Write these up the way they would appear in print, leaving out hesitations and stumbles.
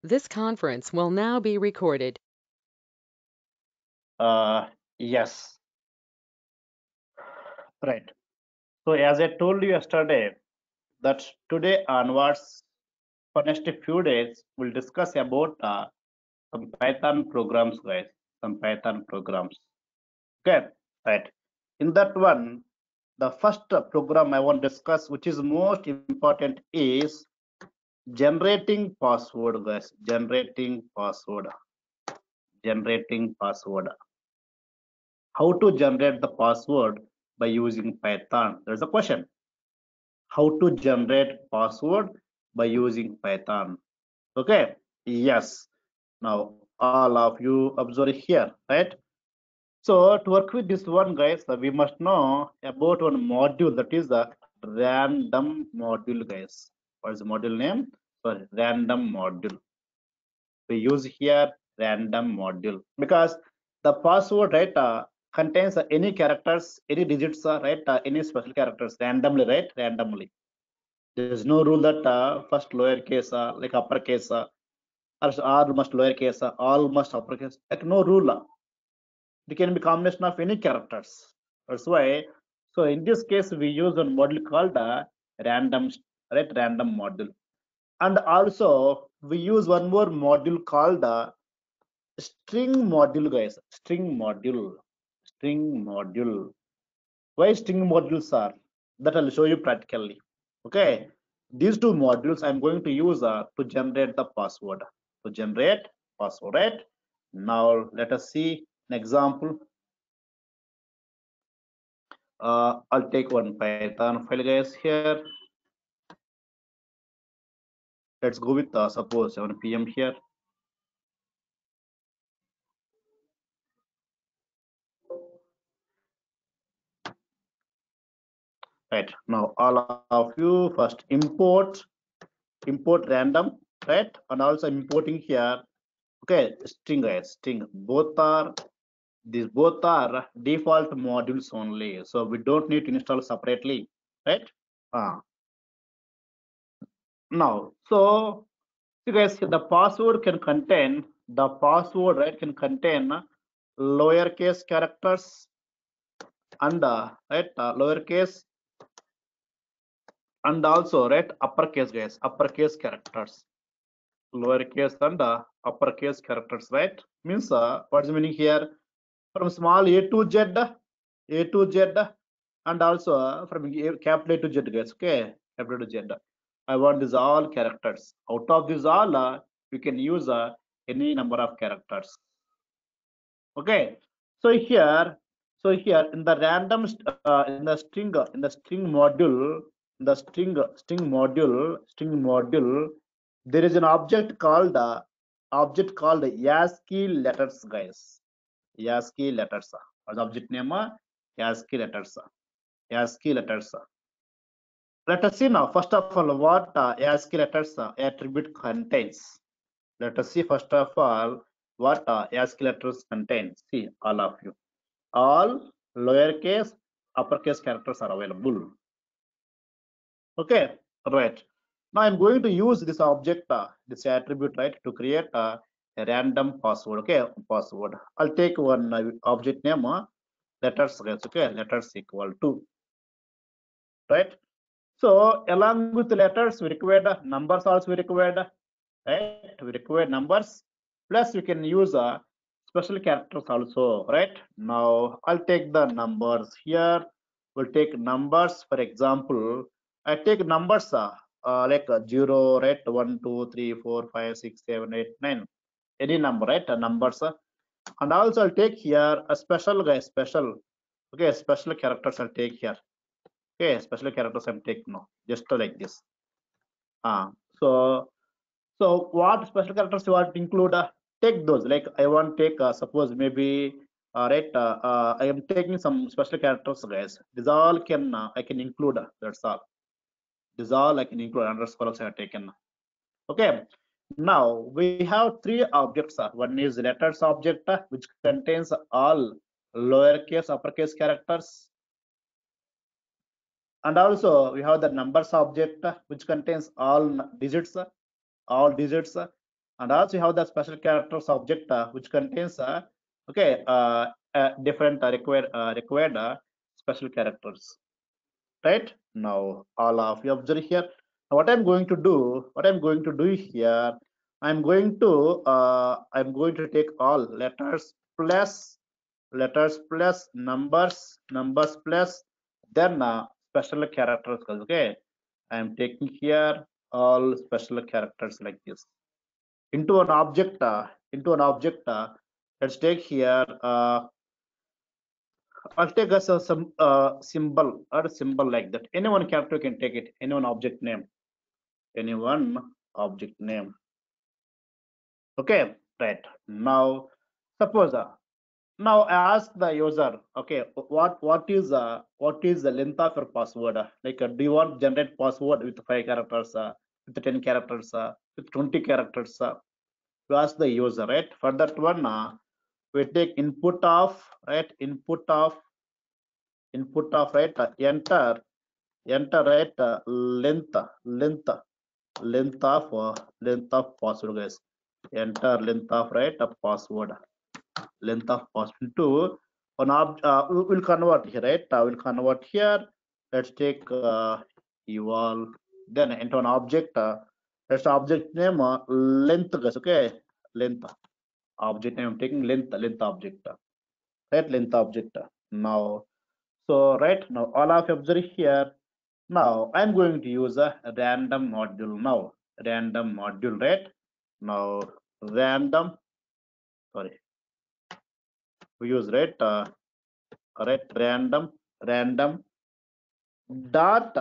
This conference will now be recorded. Yes, right. So as I told you yesterday, that today onwards, for next few days, we'll discuss about some Python programs, guys. Some Python programs. Okay, right. In that one, the first program I want to discuss, which is most important, is generating password, guys. Generating password. Generating password. How to generate the password by using Python? There's a question. How to generate password by using Python? Okay. Yes. Now all of you observe here, right? So to work with this one, guys, we must know about one module, that is the random module, guys. What is the module name? Sorry, random module. We use here random module because the password, right, contains any characters, any digits, right, any special characters randomly, right, randomly. There is no rule that first lowercase, like uppercase, or all must lowercase, all must uppercase. Like no rule. It can be combination of any characters. That's why. So in this case, we use one module called random, right? Random module, and also we use one more module called string module, guys. String module. String module. Why string modules are? That I'll show you practically. Okay. These two modules I'm going to use to generate the password. To generate password, right? Now let us see an example. I'll take one Python file, guys. Here, let's go with suppose 7 p.m. here. Right now, all of you first import random, right, and also importing here. Okay, string, guys, string. These both are default modules only, so we don't need to install separately, right? Now, so you guys, the password can contain the password, right? Can contain lowercase characters and right, lowercase, and also right, uppercase, guys, uppercase characters, lowercase and uppercase characters, right? Means what's the meaning here? From small a to z, and also from capital A to Z, guys. Okay, capital to Z. I want these all characters. Out of these all, you can use any number of characters. Okay, so here in the random in the string module, the string module, there is an object called ASCII letters, guys. ASCII letters. The object name ASCII letters. ASCII letters. Let us see now. First of all, what ASCII letters attribute contains. Let us see first of all what ASCII letters contain. See, all of you. All lowercase, uppercase characters are available. Okay, right. Now I'm going to use this object, this attribute, right, to create a random password. Okay, password. I'll take one object name, letters. Okay, letters equal to, right. So along with letters, we require numbers also required, right? We require numbers. Plus, we can use special characters also, right? Now, I'll take the numbers here. We'll take numbers. For example, I take numbers like 0, right? 1, 2, 3, 4, 5, 6, 7, 8, 9. Any number, right? Numbers. And also, I'll take here a special guy, special. Okay, special characters I'll take here. Okay, special characters I'm taking now, just like this. So what special characters you want to include? Take those. Like I want to take suppose maybe right. I am taking some special characters, guys. These all can I can include. That's all. These all I can include underscore also I have taken. Okay. Now we have three objects. One is letters object, which contains all lowercase, uppercase characters, and also we have the numbers object, which contains all digits, and also you have the special characters object which contains different required special characters. Right now, all of you observe here. What I'm going to do, here, I'm going to take all letters plus numbers plus then special characters. Okay, I'm taking here all special characters like this into an object. Let's take here. I'll take us some symbol or a symbol like that. Any one character can take it. Any one object name. Any one object name. Okay, right. Now, suppose now I ask the user. Okay, what is the length of your password? Like, do you want generate password with 5 characters, with 10 characters, with 20 characters? You ask the user, right? For that one, we take input of right. Input of right. Enter right length of password, guys. Enter length of right password, length of password to an we'll convert here, right? We'll convert here. Let's take eval, then enter an object. Let's object name length, guys. Okay, length object name. I'm taking length object, right? Length object. Now, so right now all of you observe here. Now I'm going to use a random module now. Random module, right? Now random, sorry, we use right random dot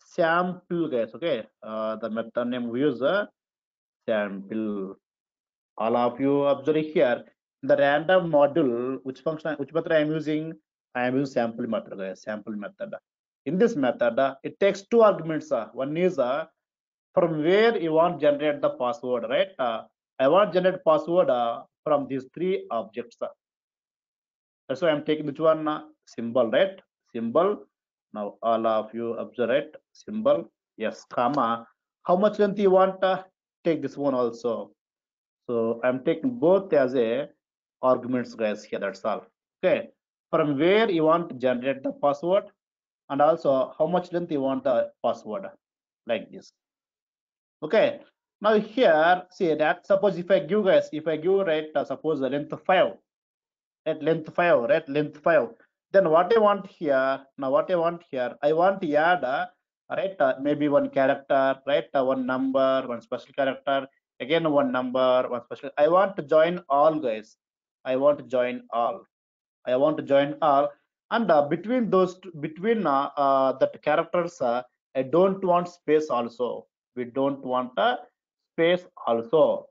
sample, guys. Okay, the method name we use sample. All of you observe here the random module, which method I am using. I am using sample method, guys. Sample method. In this method, it takes 2 arguments. One is from where you want to generate the password, right? I want to generate password from these 3 objects. That's why I'm taking which one symbol, right? Symbol. Now all of you observe it. Symbol. Yes, comma. How much length you want? Take this one also. So I'm taking both as a arguments, guys. Here, that's all. Okay. From where you want to generate the password, and also how much length you want the password, like this. Okay, now here see that suppose if I give right suppose the length 5, at length 5, right, length 5, then what I want here, now what I want here, I want to add right maybe one character, right, one number, one special character, again one number, one special. I want to join all, guys. I want to join all. And between those between that characters, I don't want space also. We don't want a space also.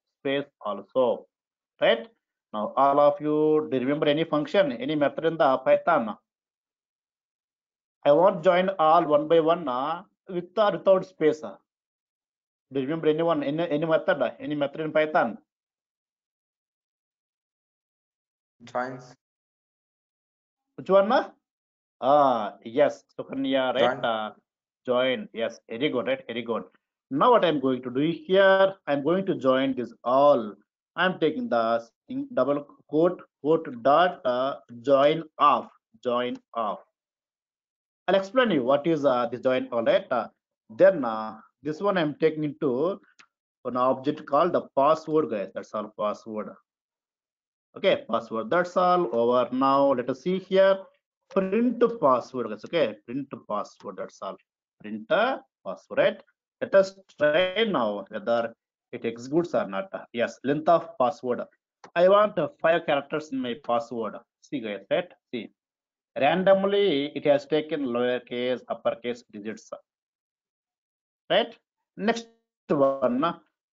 Right? Now all of you, do you remember any function, any method in the Python? I want join all one by one with or without space. Do you remember anyone, any method in Python? Joins. Which one? Yes, Sukanya, right? Join. Yes, very good, right? Very good. Now what I'm going to do here, I'm going to join this all. I'm taking the double quote dot join off. I'll explain you what is this join all, right? Then this one I'm taking into an object called the password, guys. That's all, password. Okay, password. That's all over. Now let us see here. Print password, guys. Okay, print password. That's all. Print password. Right? Let us try now whether it executes or not. Yes, length of password. I want 5 characters in my password. See, guys, right? See, randomly it has taken lowercase, uppercase digits. Right? Next one.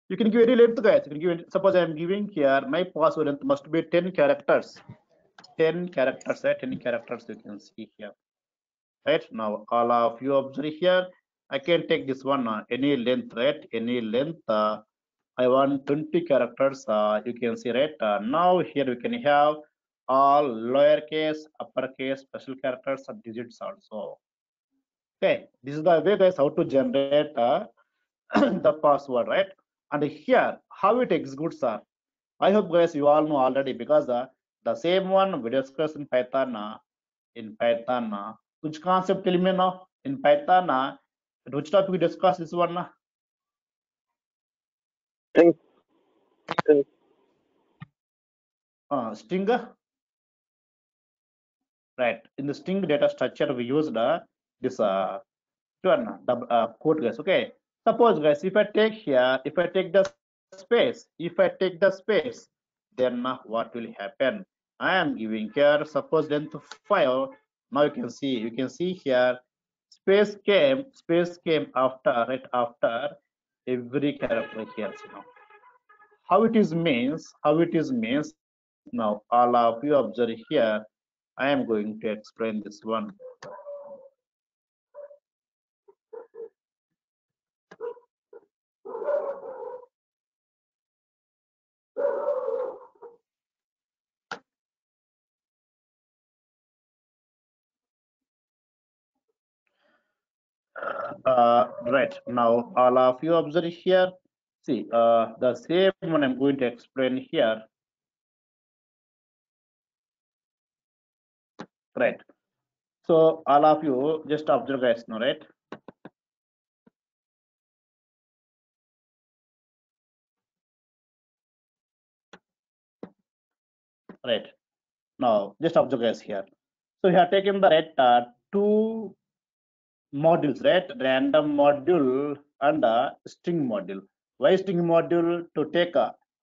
You can give any length, guys. You can give. Suppose I am giving here my password length must be 10 characters. 10 characters, right? 10 characters you can see here. Right now, all of you observe here. I can take this one any length, right? Any length. I want 20 characters. You can see, right? Now here we can have all lowercase, uppercase, special characters, and digits also. Okay, this is the way, guys, how to generate the password, right? And here, how it executes, I hope guys you all know already, because the same one we discussed in Python. Which concept tell me now? In Python, which topic we discussed this one? String. String. Right. In the string data structure, we used this code, guys. Okay. Suppose, guys, if I take here, if I take the space, then what will happen? I am giving here, suppose length 5. Now you can see here, space came after, right after every character here. How it is means, now all of you observe here. I am going to explain this one. Right, now all of you observe here. See, the same one I'm going to explain here. Right. So all of you just observe, guys, now, right? Right. Now just observe, guys, here. So we have taken the two modules, right? Random module and string module. Why string module? To take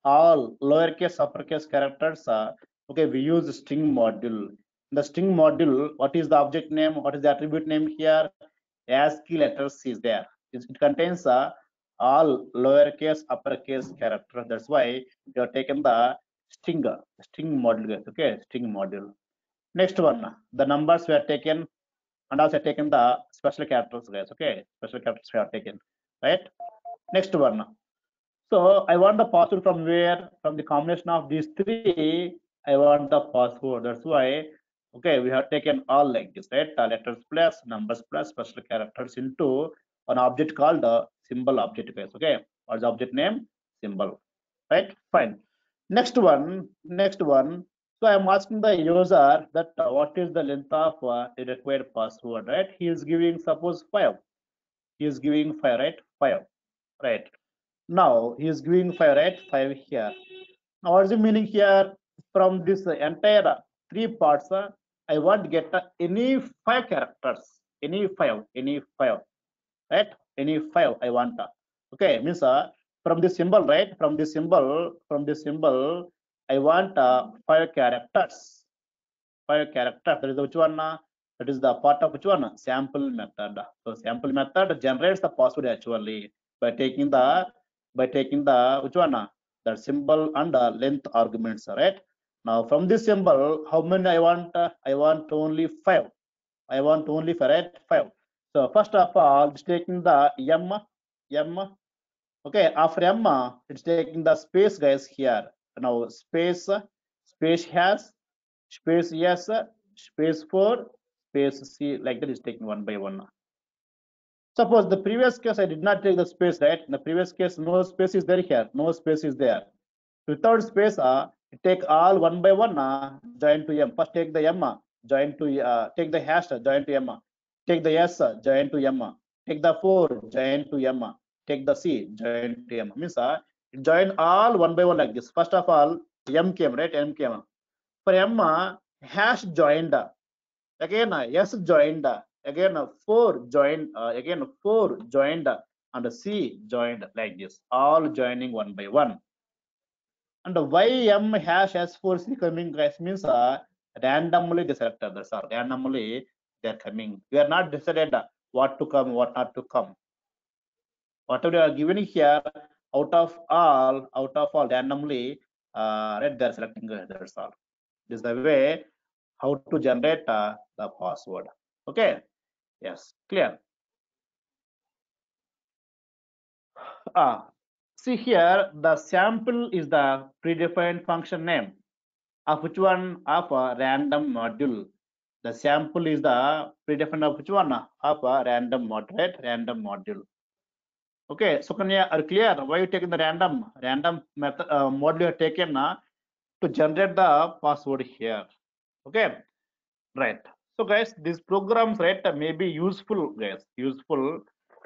all lowercase, uppercase characters. Okay, we use string module. The string module, what is the object name? What is the attribute name here? ASCII letters is there. It contains all lowercase, uppercase characters. That's why we have taken the string module, guys. Okay, string module. Next one, the numbers were taken, and also taken the special characters, guys. Okay, special characters were taken, right? Next one. So I want the password from where? From the combination of these three. I want the password. That's why. Okay, we have taken all like this, right? Letters plus numbers plus special characters into an object called the symbol object, guys. Okay, what's the object name? Symbol, right? Fine. Next one. So I'm asking the user that what is the length of the required password, right? He is giving, suppose 5. He is giving 5, right? 5, right? Now he is giving 5, right? 5 here. Now what is the meaning here? From this entire three parts, I want to get any 5 characters, any five, right? Any 5 I want. Okay, means from this symbol, right? From this symbol, I want 5 characters. 5 characters. That is which one? That is the part of which one? Sample method. So sample method generates the password actually by taking the which one? The symbol and the length arguments, right? Now from this symbol, how many I want? I want only 5. I want only 5, right? 5. So first of all, it's taking the m. Okay, after m, it's taking the space, guys, here. Now space has space yes, space 4, space c, like that is taken one by one. Suppose the previous case I did not take the space, right? In the previous case, no space is there here, no space is there. Without space, take all one by one, join to m. First take the m, join to take the hash, join to m. Take the s, join to m. Take the 4, join to m. Take the c, join to m. Means join all one by one like this. First of all, m came, right? M came. For m, hash joined. Again, s joined. Again, 4 joined. Again, 4 joined, and c joined like this. All joining one by one. And why m hash s4c coming, guys, means randomly they selected. That's all. Randomly they're coming. We are not decided what to come, what not to come. Whatever you are given here, out of all randomly, right, they're selecting. That's all. This is the way how to generate the password. Okay. Yes. Clear. See here, the sample is the predefined function name of which one? Of a random module. The sample is the predefined of which one? Of a random module, right? Random module. Okay, so can you are clear why you taking the random method model you have taken to generate the password here? Okay, right. So guys, these programs, right, may be useful, guys, useful.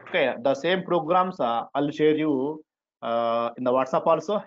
Okay, the same programs I'll share you in the WhatsApp also.